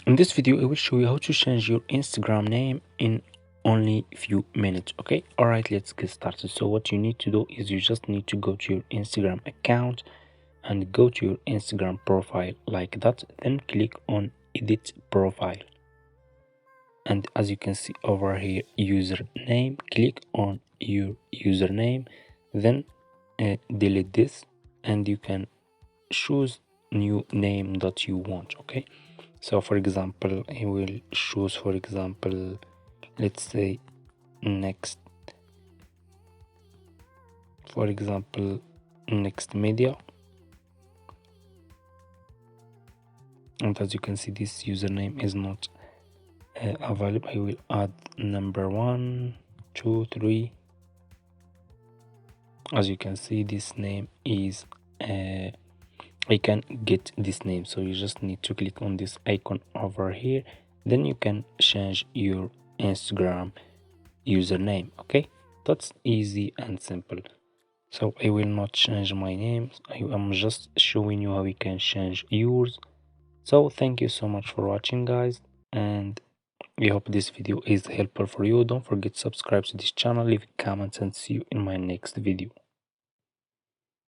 In this video I will show you how to change your Instagram name in only few minutes. Okay, all right, let's get started. So what you need to do is you just need to go to your Instagram account and go to your Instagram profile like that, then click on edit profile, and as you can see over here, username, click on your username, then delete this, and you can choose new name that you want. Okay, so for example I will choose, for example, let's say next, for example, next media. And as you can see, this username is not available. I will add number 1, 2, 3. As you can see, this name is I can get this name, so you just need to click on this icon over here, then you can change your Instagram username. Okay, that's easy and simple. So I will not change my name, I am just showing you how you can change yours. So thank you so much for watching, guys, and I hope this video is helpful for you. Don't forget to subscribe to this channel, leave comments, and see you in my next video.